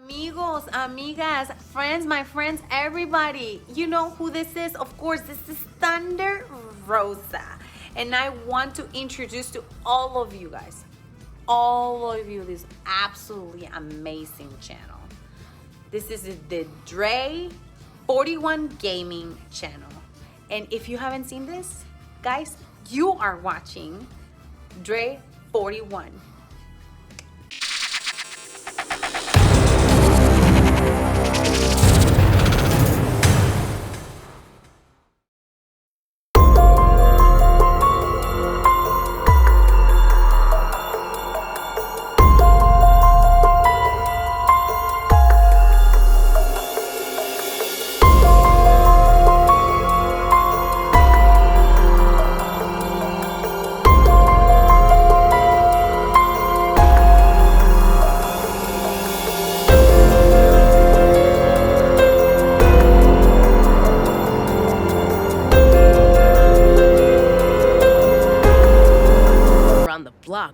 Amigos, amigas, friends, my friends, everybody, you know who this is? Of course, this is Thunder Rosa. And I want to introduce to all of you guys, this absolutely amazing channel. This is the Dre 41 Gaming channel. And if you haven't seen this, guys, you are watching Dre 41.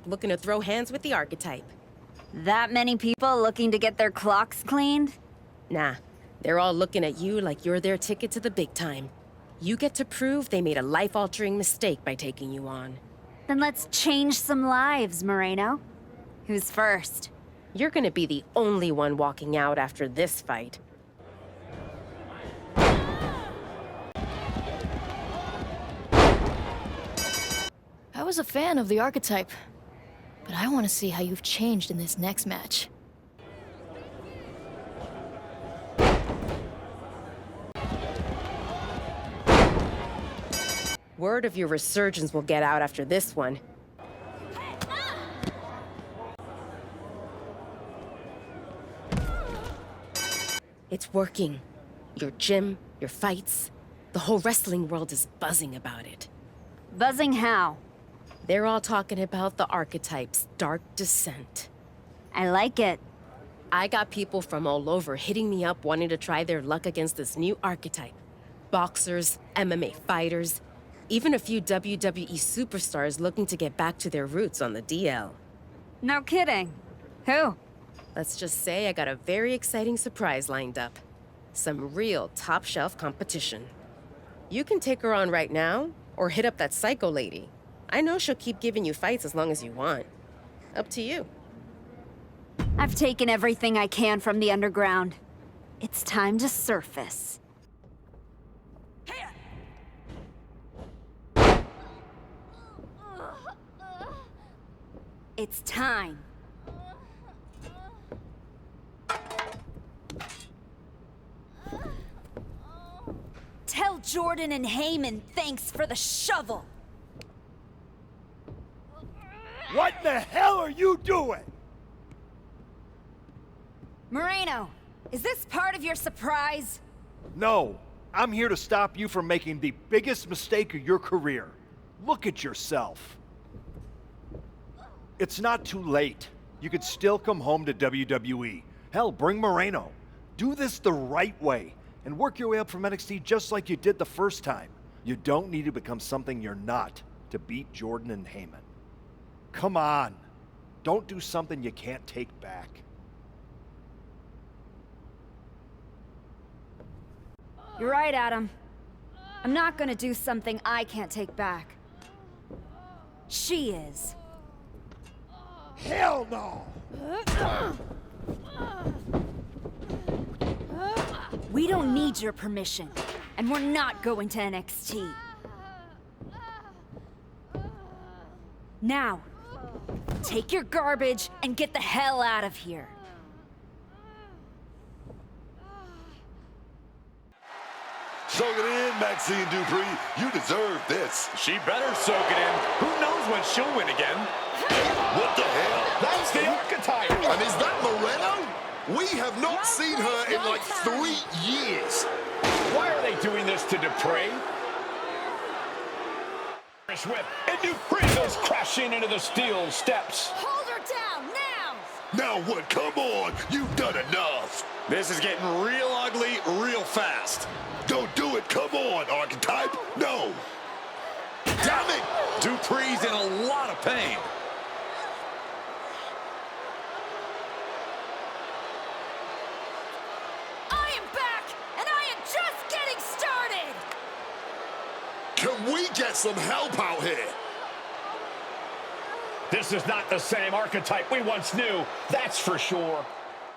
Looking to throw hands with the archetype. That many people looking to get their clocks cleaned? Nah, they're all looking at you like you're their ticket to the big time. You get to prove they made a life-altering mistake by taking you on. Then let's change some lives, Moreno. Who's first? You're gonna be the only one walking out after this fight. I was a fan of the archetype, but I want to see how you've changed in this next match. Word of your resurgence will get out after this one. It's working. Your gym, your fights, the whole wrestling world is buzzing about it. Buzzing how? They're all talking about the archetype's dark descent. I like it. I got people from all over hitting me up wanting to try their luck against this new archetype. Boxers, MMA fighters, even a few WWE superstars looking to get back to their roots on the DL. No kidding. Who? Let's just say I got a very exciting surprise lined up. Some real top-shelf competition. You can take her on right now, or hit up that psycho lady. I know she'll keep giving you fights as long as you want. Up to you. I've taken everything I can from the underground. It's time to surface. It's time. Tell Jordan and Heyman thanks for the shovel. What the hell are you doing? Moreno, is this part of your surprise? No, I'm here to stop you from making the biggest mistake of your career. Look at yourself. It's not too late. You could still come home to WWE. Hell, bring Moreno. Do this the right way and work your way up from NXT just like you did the first time. You don't need to become something you're not to beat Jordan and Heyman. Come on. Don't do something you can't take back. You're right, Adam. I'm not gonna do something I can't take back. She is. Hell no! We don't need your permission, and we're not going to NXT. Now, take your garbage and get the hell out of here. Soak it in, Maxine Dupree. You deserve this. She better soak it in. Who knows when she'll win again? What the hell? That's the archetype. And is that Moreno? We have not seen her in like 3 years. Why are they doing this to Dupree? Whip, and Dupree goes crashing into the steel steps. Hold her down, now! Now what? Come on. You've done enough. This is getting real ugly real fast. Don't do it. Come on, archetype. No. Damn it. Dupree's in a lot of pain. get some help out here. This is not the same archetype we once knew, that's for sure.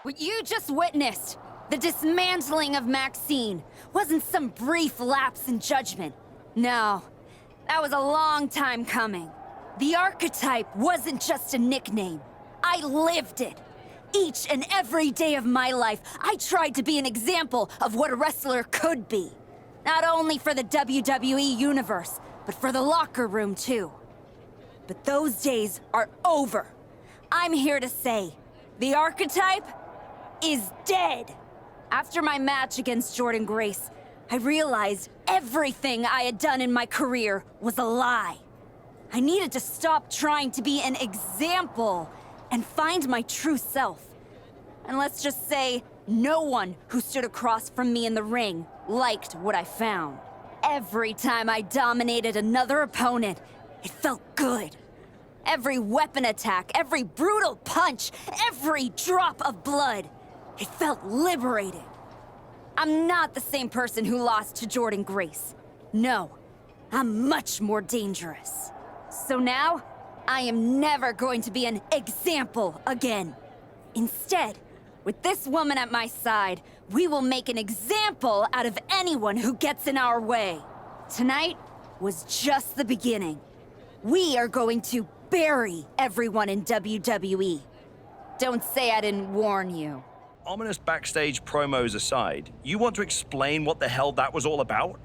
What you just witnessed, the dismantling of Maxine, wasn't some brief lapse in judgment. No, that was a long time coming. The archetype wasn't just a nickname. I lived it. Each and every day of my life, I tried to be an example of what a wrestler could be. Not only for the WWE Universe, but for the locker room too. But those days are over. I'm here to say, the archetype is dead. After my match against Jordan Grace, I realized everything I had done in my career was a lie. I needed to stop trying to be an example and find my true self. And let's just say, no one who stood across from me in the ring liked what I found. Every time I dominated another opponent, it felt good. Every weapon attack, every brutal punch, every drop of blood, it felt liberating. I'm not the same person who lost to Jordan Grace. No, I'm much more dangerous. So now, I am never going to be an example again. Instead, with this woman at my side, we will make an example out of anyone who gets in our way. Tonight was just the beginning. We are going to bury everyone in WWE. Don't say I didn't warn you. Ominous backstage promos aside, you want to explain what the hell that was all about?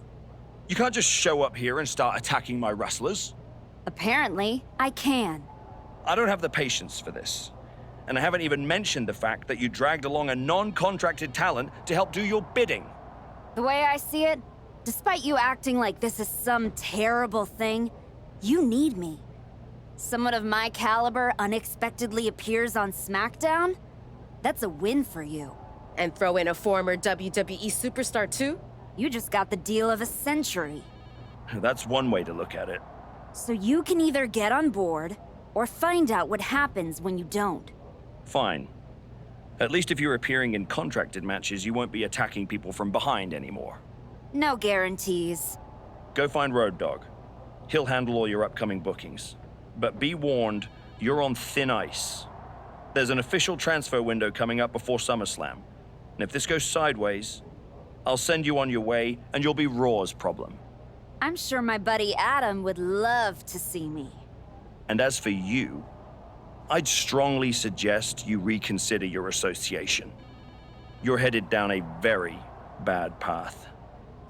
You can't just show up here and start attacking my wrestlers. Apparently, I can. I don't have the patience for this. And I haven't even mentioned the fact that you dragged along a non-contracted talent to help do your bidding. The way I see it, despite you acting like this is some terrible thing, you need me. Someone of my caliber unexpectedly appears on SmackDown? That's a win for you. And throw in a former WWE superstar too? You just got the deal of a century. That's one way to look at it. So you can either get on board, or find out what happens when you don't. Fine. At least if you're appearing in contracted matches, you won't be attacking people from behind anymore. No guarantees. Go find Road Dogg. He'll handle all your upcoming bookings. But be warned, you're on thin ice. There's an official transfer window coming up before Summerslam. And if this goes sideways, I'll send you on your way and you'll be Raw's problem. I'm sure my buddy Adam would love to see me. And as for you, I'd strongly suggest you reconsider your association. You're headed down a very bad path.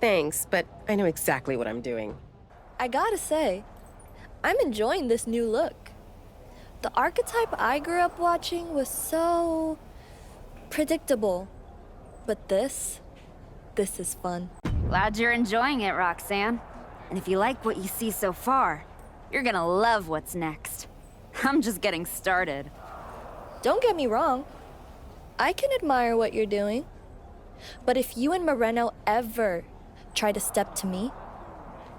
Thanks, but I know exactly what I'm doing. I gotta say, I'm enjoying this new look. The archetype I grew up watching was so predictable. But this is fun. Glad you're enjoying it, Roxanne. And if you like what you see so far, you're gonna love what's next. I'm just getting started. Don't get me wrong. I can admire what you're doing. But if you and Moreno ever try to step to me,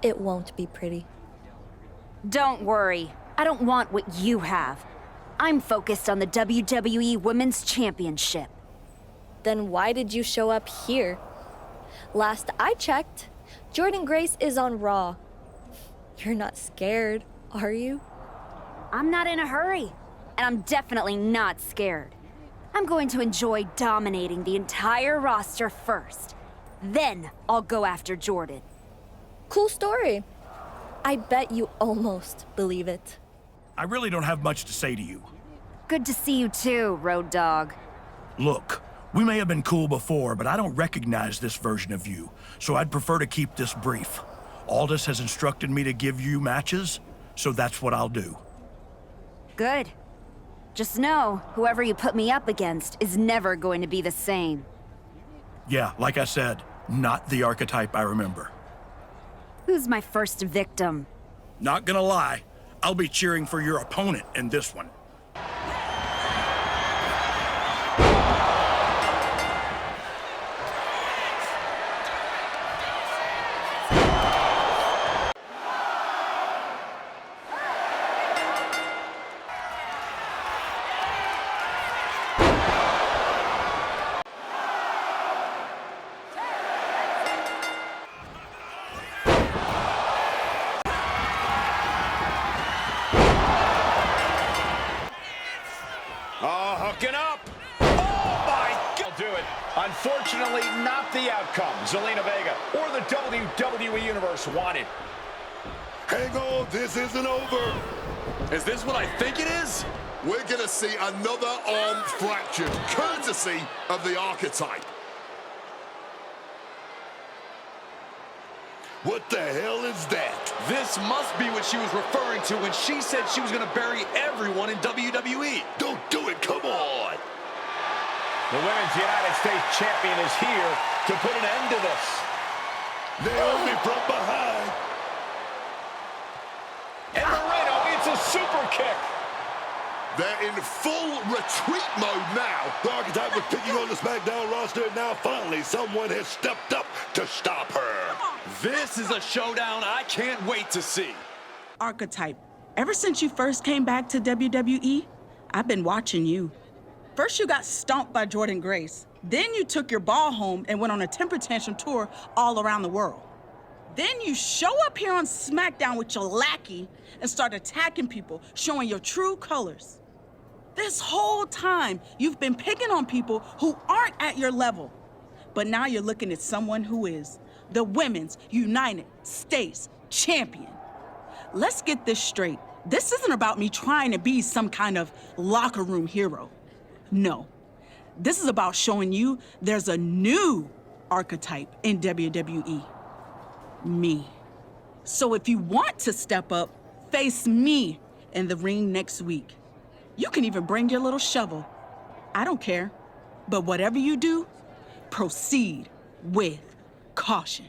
it won't be pretty. Don't worry. I don't want what you have. I'm focused on the WWE Women's Championship. Then why did you show up here? Last I checked, Jordan Grace is on Raw. You're not scared, are you? I'm not in a hurry, and I'm definitely not scared. I'm going to enjoy dominating the entire roster first. Then I'll go after Jordan. Cool story. I bet you almost believe it. I really don't have much to say to you. Good to see you too, Road Dogg. Look, we may have been cool before, but I don't recognize this version of you, so I'd prefer to keep this brief. Aldous has instructed me to give you matches, so that's what I'll do. Good. Just know, whoever you put me up against is never going to be the same. Yeah, like I said, not the archetype I remember. Who's my first victim? Not gonna lie, I'll be cheering for your opponent in this one. Unfortunately, not the outcome Zelina Vega or the WWE Universe wanted. Hang on, this isn't over. Is this what I think it is? We're gonna see another arm fractured, courtesy of the archetype. What the hell is that? This must be what she was referring to when she said she was going to bury everyone in WWE. Don't do it, come on. The Women's United States Champion is here to put an end to this. Naomi from behind. And Moreno, it's a super kick. They're in full retreat mode now. The archetype was picking on the SmackDown roster, and now finally someone has stepped up to stop her. This is a showdown I can't wait to see. Archetype, ever since you first came back to WWE, I've been watching you. First you got stomped by Jordynne Grace. Then you took your ball home and went on a temper tantrum tour all around the world. Then you show up here on SmackDown with your lackey and start attacking people, showing your true colors. This whole time, you've been picking on people who aren't at your level. But now you're looking at someone who is. The Women's United States Champion. Let's get this straight. This isn't about me trying to be some kind of locker room hero. No. This is about showing you there's a new archetype in WWE. Me. So if you want to step up, face me in the ring next week. You can even bring your little shovel. I don't care. But whatever you do, proceed with caution.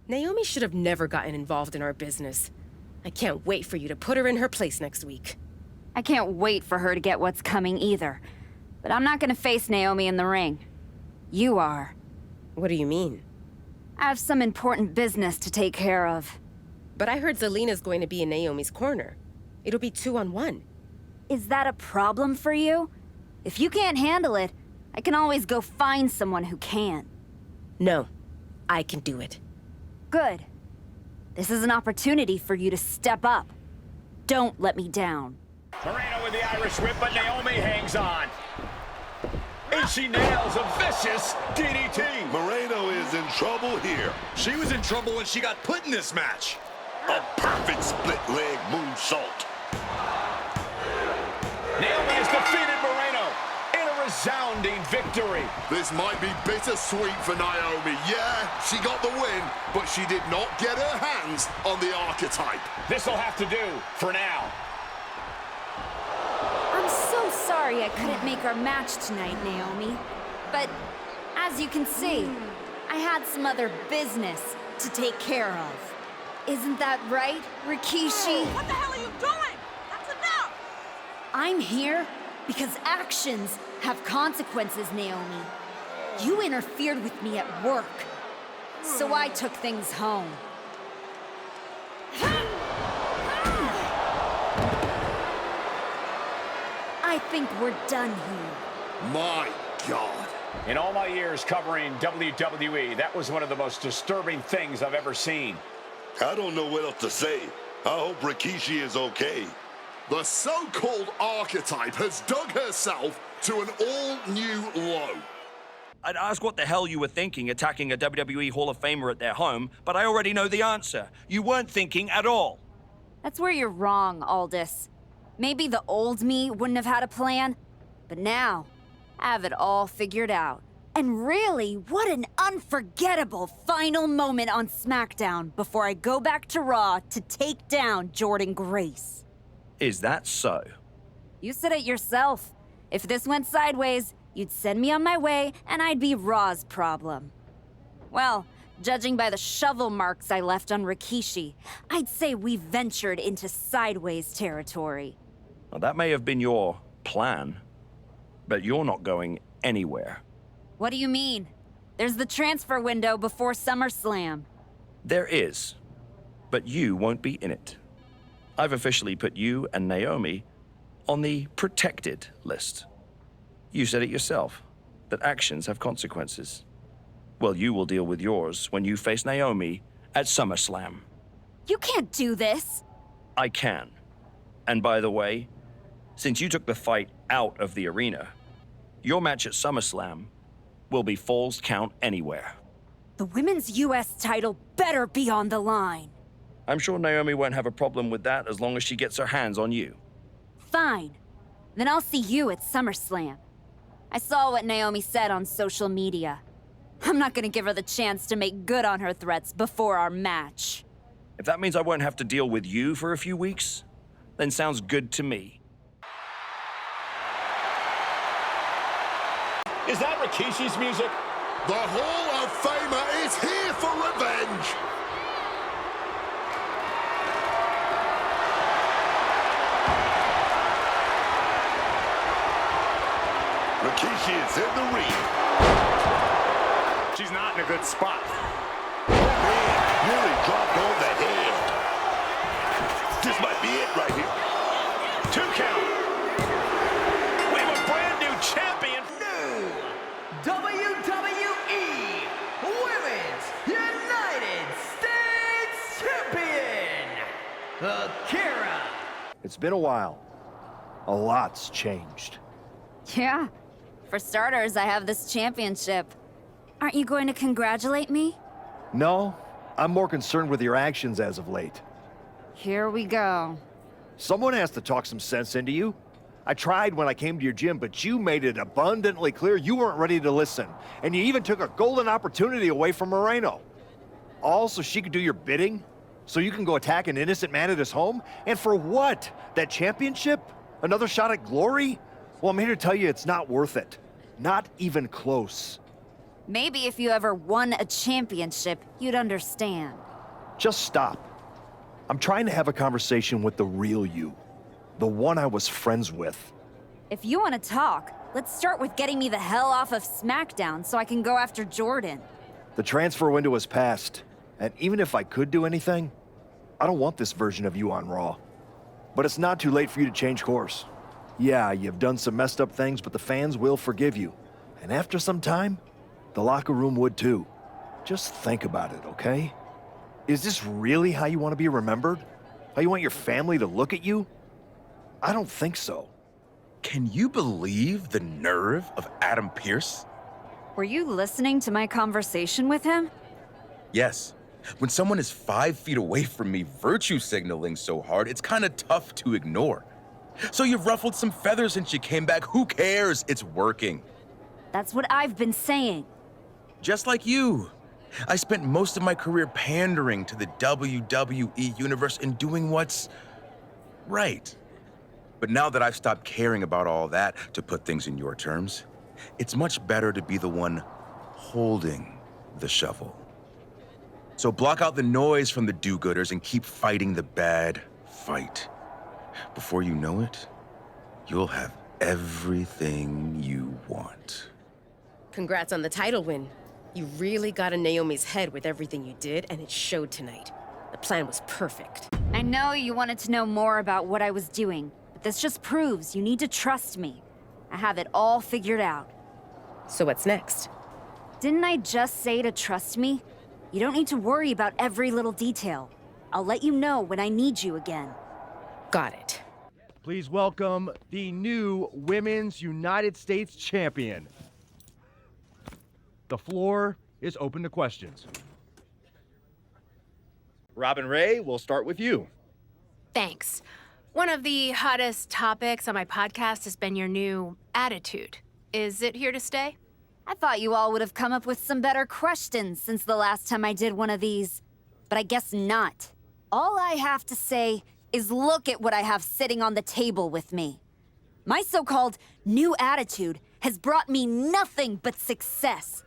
Naomi should have never gotten involved in our business. I can't wait for you to put her in her place next week. I can't wait for her to get what's coming either. But I'm not gonna face Naomi in the ring. You are. What do you mean? I have some important business to take care of. But I heard Zelina's going to be in Naomi's corner. It'll be 2-on-1. Is that a problem for you? If you can't handle it, I can always go find someone who can. No, I can do it. Good. This is an opportunity for you to step up. Don't let me down. Moreno with the Irish whip, but Naomi hangs on. And she nails a vicious DDT. Moreno is in trouble here. She was in trouble when she got put in this match. A perfect split leg moonsault. Naomi has defeated Moreno in a resounding victory. This might be bittersweet for Naomi. Yeah, she got the win, but she did not get her hands on the archetype. This'll have to do for now. I'm so sorry I couldn't make our match tonight, Naomi. But as you can see, I had some other business to take care of. Isn't that right, Rikishi? What the hell are you doing? That's enough! I'm here because actions have consequences, Naomi. You interfered with me at work, so I took things home. I think we're done here. My God. In all my years covering WWE, that was one of the most disturbing things I've ever seen. I don't know what else to say. I hope Rikishi is okay. The so-called archetype has dug herself to an all-new low. I'd ask what the hell you were thinking attacking a WWE Hall of Famer at their home, but I already know the answer. You weren't thinking at all. That's where you're wrong, Aldous. Maybe the old me wouldn't have had a plan, but now I have it all figured out. And really, what an unforgettable final moment on SmackDown before I go back to Raw to take down Jordynne Grace. Is that so? You said it yourself. If this went sideways, you'd send me on my way and I'd be Raw's problem. Well, judging by the shovel marks I left on Rikishi, I'd say we ventured into sideways territory. Well, that may have been your plan, but you're not going anywhere. What do you mean? There's the transfer window before SummerSlam. There is, but you won't be in it. I've officially put you and Naomi on the protected list. You said it yourself, that actions have consequences. Well, you will deal with yours when you face Naomi at SummerSlam. You can't do this. I can. And by the way, since you took the fight out of the arena, your match at SummerSlam will be Falls Count anywhere. The women's US title better be on the line. I'm sure Naomi won't have a problem with that as long as she gets her hands on you. Fine. Then I'll see you at SummerSlam. I saw what Naomi said on social media. I'm not gonna give her the chance to make good on her threats before our match. If that means I won't have to deal with you for a few weeks, then sounds good to me. Is that Rikishi's music? The Hall of Famer is here for revenge. Rikishi is in the ring. She's not in a good spot. Oh man, really dropped on the head. This might be it right here. 2 count. We have a brand new champion. New WWE Women's United States Champion, Akira. It's been a while. A lot's changed. Yeah. For starters, I have this championship. Aren't you going to congratulate me? No, I'm more concerned with your actions as of late. Here we go. Someone has to talk some sense into you. I tried when I came to your gym, but you made it abundantly clear you weren't ready to listen. And you even took a golden opportunity away from Moreno. All so she could do your bidding? So you can go attack an innocent man at his home? And for what? That championship? Another shot at glory? Well, I'm here to tell you it's not worth it. Not even close. Maybe if you ever won a championship, you'd understand. Just stop. I'm trying to have a conversation with the real you. The one I was friends with. If you want to talk, let's start with getting me the hell off of SmackDown so I can go after Jordan. The transfer window has passed, and even if I could do anything, I don't want this version of you on Raw. But it's not too late for you to change course. Yeah, you've done some messed up things, but the fans will forgive you. And after some time, the locker room would too. Just think about it, okay? Is this really how you want to be remembered? How you want your family to look at you? I don't think so. Can you believe the nerve of Adam Pearce? Were you listening to my conversation with him? Yes. When someone is 5 feet away from me virtue signaling so hard, it's kind of tough to ignore. So you've ruffled some feathers since you came back. Who cares? It's working. That's what I've been saying. Just like you. I spent most of my career pandering to the WWE universe and doing what's right. But now that I've stopped caring about all that, to put things in your terms, it's much better to be the one holding the shovel. So block out the noise from the do-gooders and keep fighting the bad fight. Before you know it, you'll have everything you want. Congrats on the title win. You really got in Naomi's head with everything you did, and it showed tonight. The plan was perfect. I know you wanted to know more about what I was doing, but this just proves you need to trust me. I have it all figured out. So what's next? Didn't I just say to trust me? You don't need to worry about every little detail. I'll let you know when I need you again. Got it. Please welcome the new Women's United States Champion. The floor is open to questions. Robin Ray, we'll start with you. Thanks. One of the hottest topics on my podcast has been your new attitude. Is it here to stay? I thought you all would have come up with some better questions since the last time I did one of these. But I guess not. All I have to say is look at what I have sitting on the table with me. My so-called new attitude has brought me nothing but success.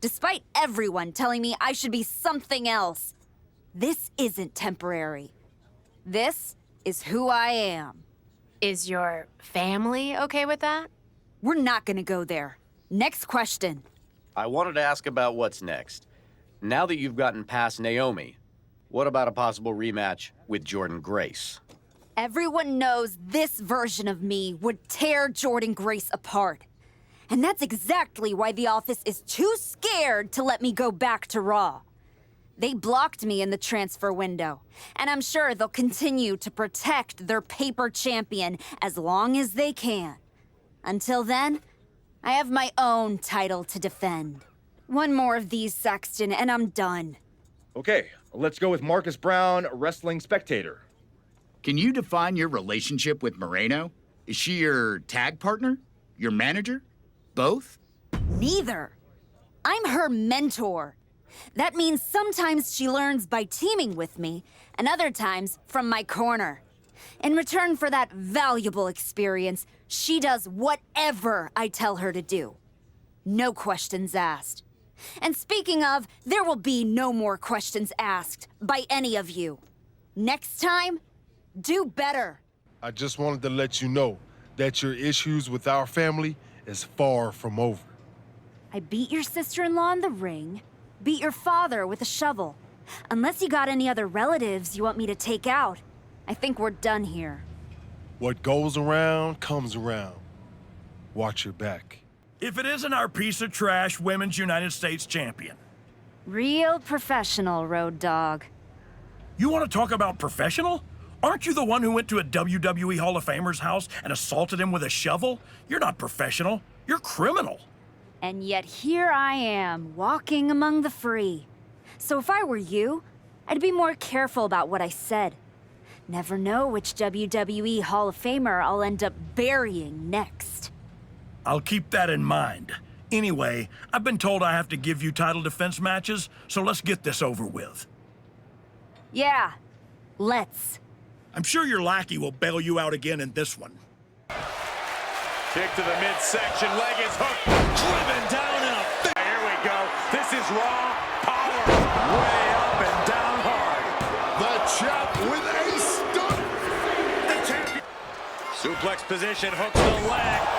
Despite everyone telling me I should be something else, this isn't temporary. This is who I am. Is your family okay with that? We're not gonna go there. Next question. I wanted to ask about what's next. Now that you've gotten past Naomi, what about a possible rematch with Jordan Grace? Everyone knows this version of me would tear Jordan Grace apart. And that's exactly why the office is too scared to let me go back to Raw. They blocked me in the transfer window, and I'm sure they'll continue to protect their paper champion as long as they can. Until then, I have my own title to defend. One more of these, Saxton, and I'm done. Okay, let's go with Marcus Brown, wrestling spectator. Can you define your relationship with Moreno? Is she your tag partner? Your manager? Both? Neither. I'm her mentor. That means sometimes she learns by teaming with me, and other times from my corner. In return for that valuable experience, she does whatever I tell her to do. No questions asked. And speaking of, there will be no more questions asked by any of you. Next time, do better. I just wanted to let you know that your issues with our family is far from over. I beat your sister-in-law in the ring, beat your father with a shovel. Unless you got any other relatives you want me to take out, I think we're done here. What goes around comes around. Watch your back. If it isn't our piece of trash Women's United States champion. Real professional, Road Dogg. You want to talk about professional? Aren't you the one who went to a WWE Hall of Famer's house and assaulted him with a shovel? You're not professional. You're criminal. And yet here I am, walking among the free. So if I were you, I'd be more careful about what I said. Never know which WWE Hall of Famer I'll end up burying next. I'll keep that in mind. Anyway, I've been told I have to give you title defense matches, so let's get this over with. Yeah, let's. I'm sure your lackey will bail you out again in this one. Kick to the midsection, leg is hooked, driven down in a... Here we go. This is raw power, way up and down hard. The champ with a stunt. The champion. Suplex position, hooks the leg.